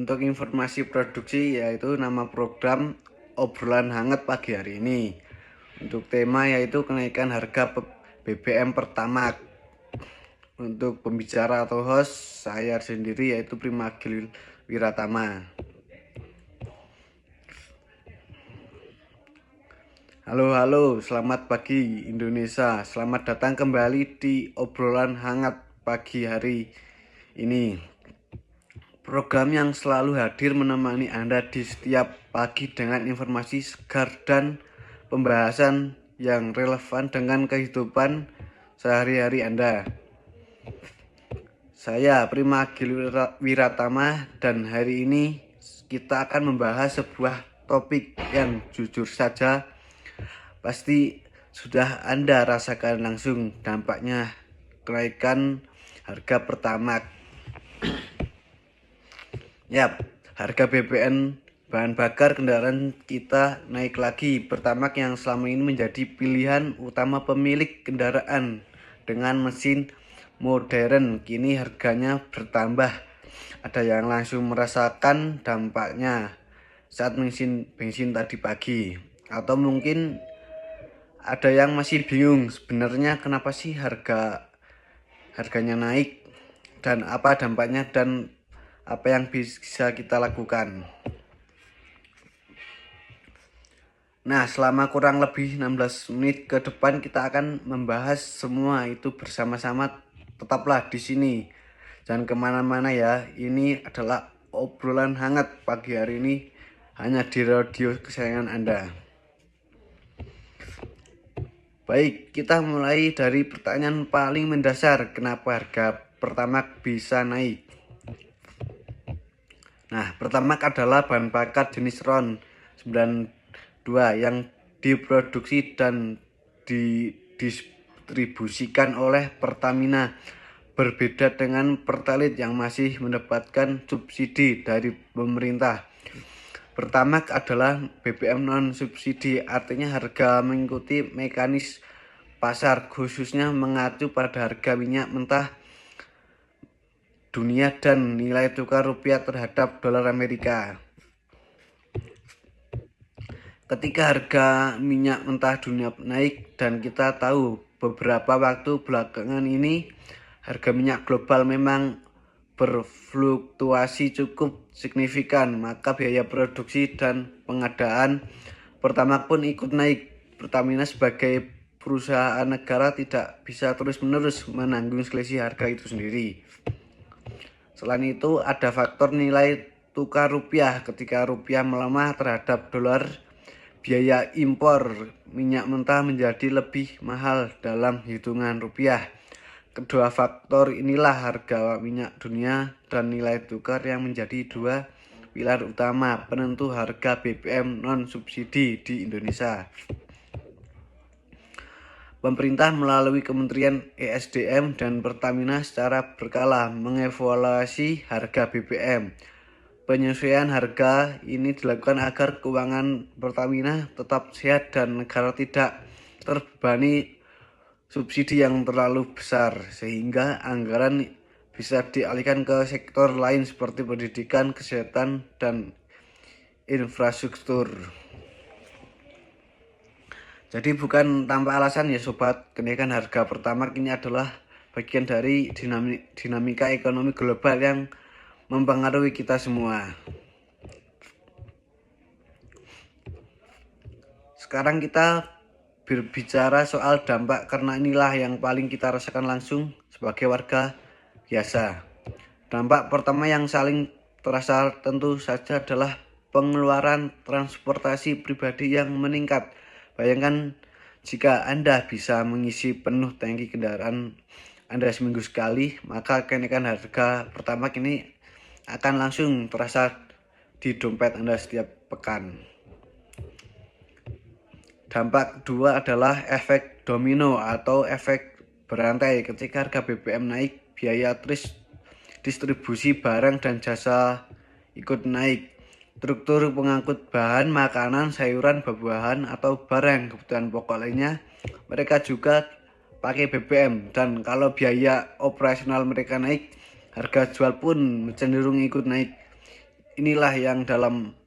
Untuk informasi produksi yaitu nama program obrolan hangat pagi hari ini. Untuk tema yaitu kenaikan harga BBM Pertamax. Untuk pembicara atau host saya sendiri yaitu Primagil Wiratama. Halo, selamat pagi Indonesia. Selamat datang kembali di obrolan hangat pagi hari ini. Program yang selalu hadir menemani Anda di setiap pagi dengan informasi segar dan pembahasan yang relevan dengan kehidupan sehari-hari Anda. Saya Primagil Wiratama dan hari ini kita akan membahas sebuah topik yang jujur saja pasti sudah Anda rasakan langsung dampaknya kenaikan harga Pertamax. Yap, harga BBM bahan bakar kendaraan kita naik lagi. Pertamax yang selama ini menjadi pilihan utama pemilik kendaraan dengan mesin modern kini harganya bertambah. Ada yang langsung merasakan dampaknya saat bensin tadi pagi, atau mungkin ada yang masih bingung sebenarnya kenapa sih harganya naik dan apa dampaknya dan apa yang bisa kita lakukan. Nah, selama kurang lebih 16 menit ke depan kita akan membahas semua itu bersama-sama. Tetaplah di sini, jangan kemana-mana ya. Ini adalah obrolan hangat pagi hari ini hanya di radio kesayangan Anda. Baik, kita mulai dari pertanyaan paling mendasar, kenapa harga Pertamax bisa naik? Nah, Pertamax adalah bahan bakar jenis RON 92 yang diproduksi dan didistribusikan oleh Pertamina. Berbeda dengan Pertalite yang masih mendapatkan subsidi dari pemerintah. Pertamax adalah BBM non subsidi, artinya harga mengikuti mekanisme pasar, khususnya mengacu pada harga minyak mentah dunia dan nilai tukar rupiah terhadap dolar Amerika. Ketika harga minyak mentah dunia naik, dan kita tahu beberapa waktu belakangan ini harga minyak global memang berfluktuasi cukup signifikan, maka biaya produksi dan pengadaan Pertamax pun ikut naik. Pertamina sebagai perusahaan negara tidak bisa terus-menerus menanggung selisih harga itu sendiri. Selain itu ada faktor nilai tukar rupiah. Ketika rupiah melemah terhadap dolar, biaya impor minyak mentah menjadi lebih mahal dalam hitungan rupiah. Kedua faktor inilah harga minyak dunia dan nilai tukar yang menjadi dua pilar utama penentu harga BBM non subsidi di Indonesia. Pemerintah melalui Kementerian ESDM dan Pertamina secara berkala mengevaluasi harga BBM. Penyesuaian harga ini dilakukan agar keuangan Pertamina tetap sehat dan negara tidak terbebani subsidi yang terlalu besar, sehingga anggaran bisa dialihkan ke sektor lain seperti pendidikan, kesehatan, dan infrastruktur. Jadi bukan tanpa alasan ya sobat, kenaikan harga Pertamax ini adalah bagian dari dinamika ekonomi global yang mempengaruhi kita semua. Sekarang kita berbicara soal dampak, karena inilah yang paling kita rasakan langsung sebagai warga biasa. Dampak pertama yang saling terasa tentu saja adalah pengeluaran transportasi pribadi yang meningkat. Bayangkan jika Anda bisa mengisi penuh tangki kendaraan Anda seminggu sekali, maka kenaikan harga Pertamax ini akan langsung terasa di dompet Anda setiap pekan. Dampak kedua adalah efek domino atau efek berantai. Ketika harga BBM naik, biaya distribusi barang dan jasa ikut naik. Struktur pengangkut bahan makanan, sayuran, buah-buahan, atau barang kebutuhan pokok lainnya, mereka juga pakai BBM. Dan kalau biaya operasional mereka naik, harga jual pun cenderung ikut naik. inilah yang dalam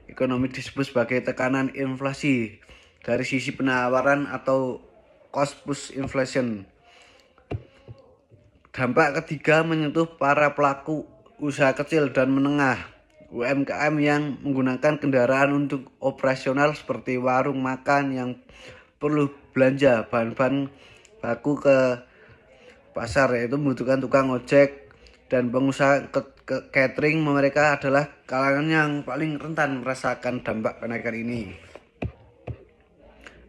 ekonomi disebut sebagai tekanan inflasi dari sisi penawaran atau cost push inflation. Dampak ketiga menyentuh para pelaku usaha kecil dan menengah UMKM yang menggunakan kendaraan untuk operasional seperti warung makan yang perlu belanja bahan-bahan baku ke pasar, yaitu membutuhkan tukang ojek dan pengusaha catering. Mereka adalah kalangan yang paling rentan merasakan dampak kenaikan ini.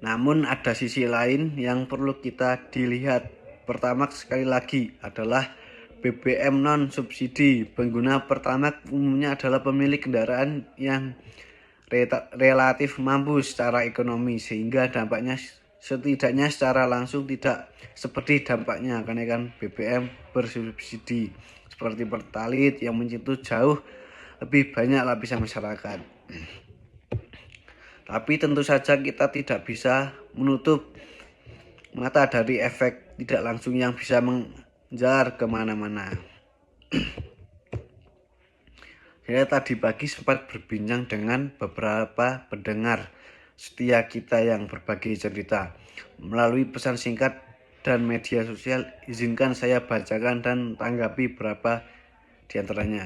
Namun ada sisi lain yang perlu kita dilihat. Pertama sekali lagi adalah BBM non subsidi. Pengguna Pertamax umumnya adalah pemilik kendaraan yang relatif mampu secara ekonomi, sehingga dampaknya setidaknya secara langsung tidak seperti dampaknya kenaikan BBM bersubsidi seperti Pertalite yang menyentuh jauh lebih banyak lapisan masyarakat. Tapi tentu saja kita tidak bisa menutup mata dari efek tidak langsung yang bisa menjalar kemana-mana. Saya tadi pagi sempat berbincang dengan beberapa pendengar setia kita yang berbagi cerita melalui pesan singkat dan media sosial. Izinkan saya bacakan dan tanggapi beberapa di antaranya.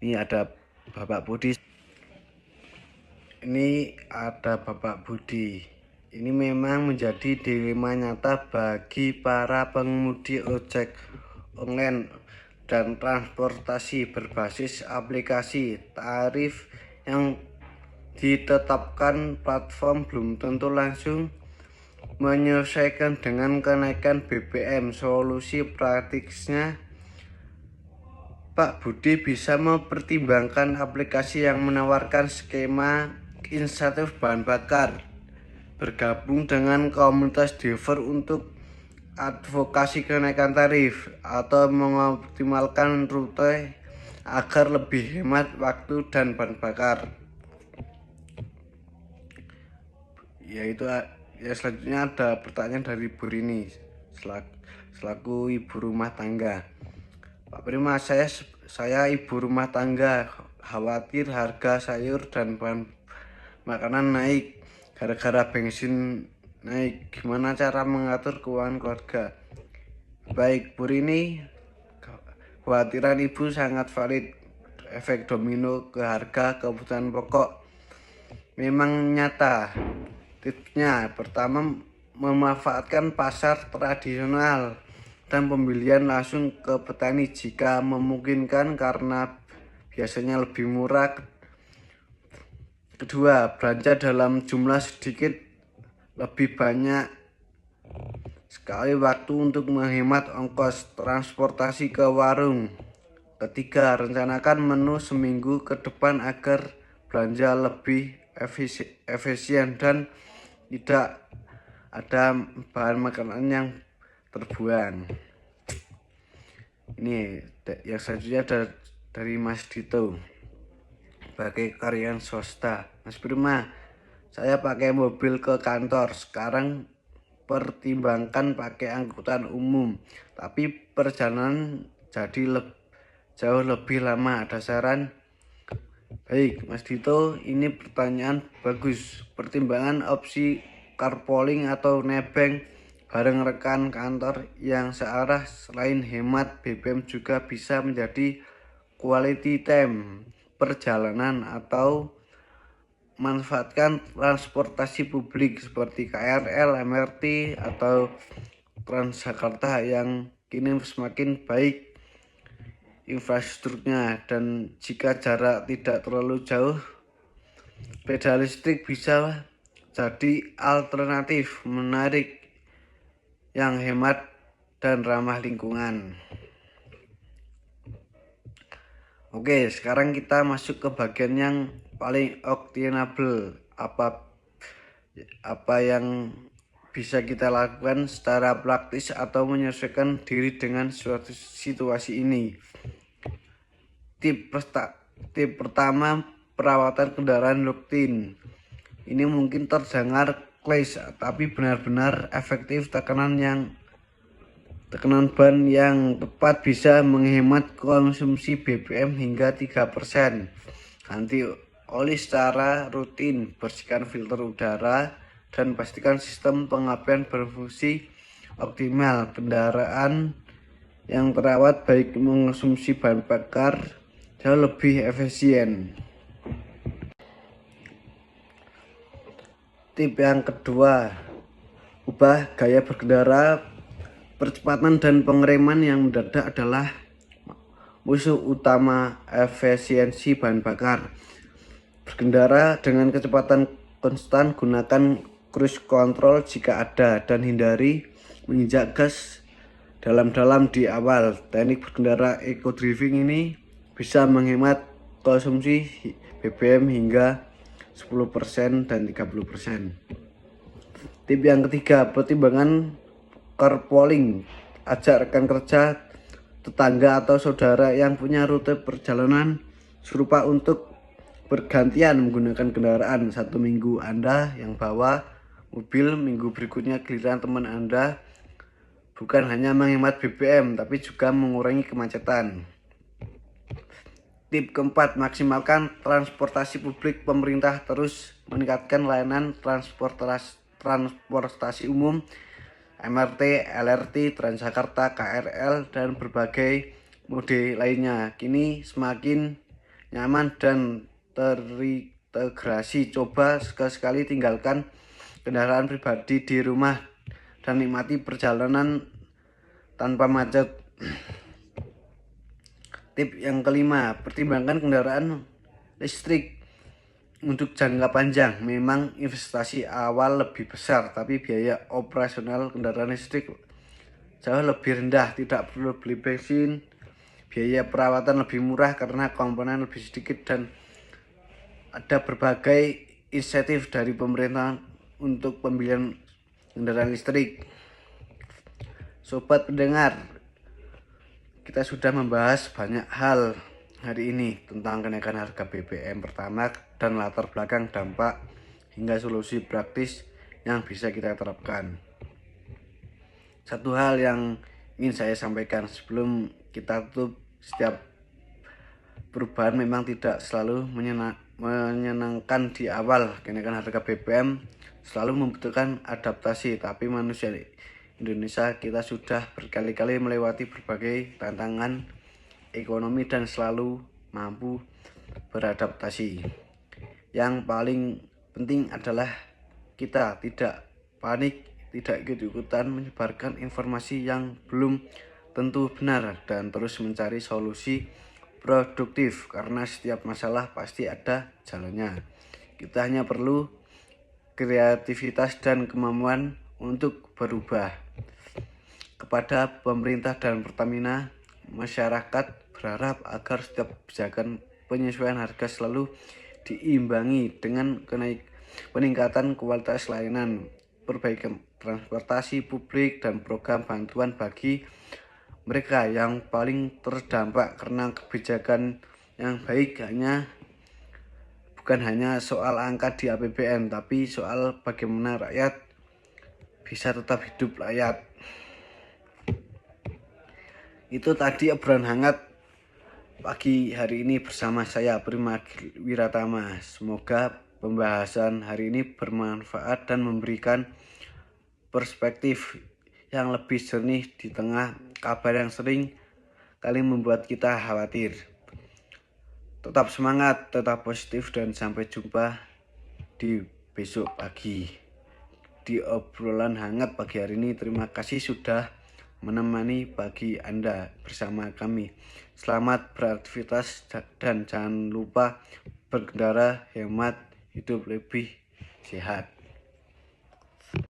Ini ada Bapak Budi. Ini memang menjadi dilema nyata bagi para pengemudi ojek online dan transportasi berbasis aplikasi. Tarif yang ditetapkan platform belum tentu langsung menyesuaikan dengan kenaikan BBM. Solusi praktisnya, Pak Budi bisa mempertimbangkan aplikasi yang menawarkan skema insentif bahan bakar, bergabung dengan komunitas driver untuk advokasi kenaikan tarif, atau mengoptimalkan rute agar lebih hemat waktu dan bahan bakar. Selanjutnya ada pertanyaan dari Bu Rini selaku ibu rumah tangga. Pak Prima, saya ibu rumah tangga, khawatir harga sayur dan bahan makanan naik gara-gara bensin naik. Gimana cara mengatur keuangan keluarga? Baik Bu Rini, kekhawatiran ibu sangat valid. Efek domino ke harga kebutuhan pokok memang nyata. Tipsnya pertama, memanfaatkan pasar tradisional dan pembelian langsung ke petani jika memungkinkan karena biasanya lebih murah. Kedua, belanja dalam jumlah sedikit lebih banyak sekali waktu untuk menghemat ongkos transportasi ke warung. Ketiga, rencanakan menu seminggu ke depan agar belanja lebih efisien dan tidak ada bahan makanan yang terbuang. Ini yang selanjutnya ada dari Mas Dito. Sebagai karyawan swasta, Mas Prima, saya pakai mobil ke kantor. Sekarang pertimbangkan pakai angkutan umum, tapi perjalanan jadi jauh lebih lama. Ada saran? Baik Mas Dito, ini pertanyaan bagus. Pertimbangan opsi carpooling atau nebeng bareng rekan kantor yang searah selain hemat BBM juga bisa menjadi quality time perjalanan, atau manfaatkan transportasi publik seperti KRL, MRT, atau Transjakarta yang kini semakin baik infrastrukturnya, dan jika jarak tidak terlalu jauh, sepeda listrik bisa jadi alternatif menarik yang hemat dan ramah lingkungan. Oke, sekarang kita masuk ke bagian yang paling actionable. Apa yang bisa kita lakukan secara praktis atau menyesuaikan diri dengan suatu situasi ini. Tip pertama, perawatan kendaraan rutin. Ini mungkin terdengar klise, tapi benar-benar efektif. Tekanan yang Tekanan ban yang tepat bisa menghemat konsumsi BBM hingga 3%. Ganti oli secara rutin, bersihkan filter udara, dan pastikan sistem pengapaian berfungsi optimal. Kendaraan yang terawat baik mengonsumsi bahan bakar jauh lebih efisien. Tip yang kedua, ubah gaya berkendara. Percepatan dan pengereman yang mendadak adalah musuh utama efisiensi bahan bakar. Berkendara dengan kecepatan konstan, gunakan cruise control jika ada, dan hindari menginjak gas dalam-dalam di awal. Teknik berkendara eco driving ini bisa menghemat konsumsi BBM hingga 10% dan 30%. Tip yang ketiga, pertimbangan carpooling. Ajak rekan kerja, tetangga, atau saudara yang punya rute perjalanan serupa untuk bergantian menggunakan kendaraan. Satu minggu Anda yang bawa mobil, minggu berikutnya giliran teman Anda. Bukan hanya menghemat BBM, tapi juga mengurangi kemacetan. Tip keempat, maksimalkan transportasi publik. Pemerintah terus meningkatkan layanan transportasi umum, MRT, LRT, Transjakarta, KRL, dan berbagai mode lainnya. Kini semakin nyaman dan terintegrasi. Coba sekali-sekali tinggalkan kendaraan pribadi di rumah dan nikmati perjalanan tanpa macet. Tip yang kelima, pertimbangkan kendaraan listrik. Untuk jangka panjang, memang investasi awal lebih besar, tapi biaya operasional kendaraan listrik jauh lebih rendah. Tidak perlu beli bensin, biaya perawatan lebih murah karena komponen lebih sedikit, dan ada berbagai insentif dari pemerintah untuk pembelian kendaraan listrik. Sobat pendengar, kita sudah membahas banyak hal hari ini tentang kenaikan harga BBM pertama dan latar belakang dampak hingga solusi praktis yang bisa kita terapkan. Satu hal yang ingin saya sampaikan sebelum kita tutup, setiap perubahan memang tidak selalu menyenangkan di awal. Kenaikan harga BBM selalu membutuhkan adaptasi, tapi manusia Indonesia kita sudah berkali-kali melewati berbagai tantangan ekonomi dan selalu mampu beradaptasi. Yang paling penting adalah kita tidak panik, tidak ikut-ikutan menyebarkan informasi yang belum tentu benar, dan terus mencari solusi produktif karena setiap masalah pasti ada jalannya. Kita hanya perlu kreativitas dan kemampuan untuk berubah. Kepada pemerintah dan Pertamina, masyarakat berharap agar setiap kebijakan penyesuaian harga selalu diimbangi dengan peningkatan kualitas layanan, perbaikan transportasi publik, dan program bantuan bagi mereka yang paling terdampak. Karena kebijakan yang baik bukan hanya soal angka di APBN, tapi soal bagaimana rakyat bisa tetap hidup layak. Itu tadi obrolan hangat pagi hari ini bersama saya, Prima Wiratama. Semoga pembahasan hari ini bermanfaat dan memberikan perspektif yang lebih jernih di tengah kabar yang sering kali membuat kita khawatir. Tetap semangat, tetap positif, dan sampai jumpa di besok pagi di obrolan hangat pagi hari ini. Terima kasih sudah menemani pagi Anda bersama kami. Selamat beraktivitas dan jangan lupa berkendara hemat, hidup lebih sehat.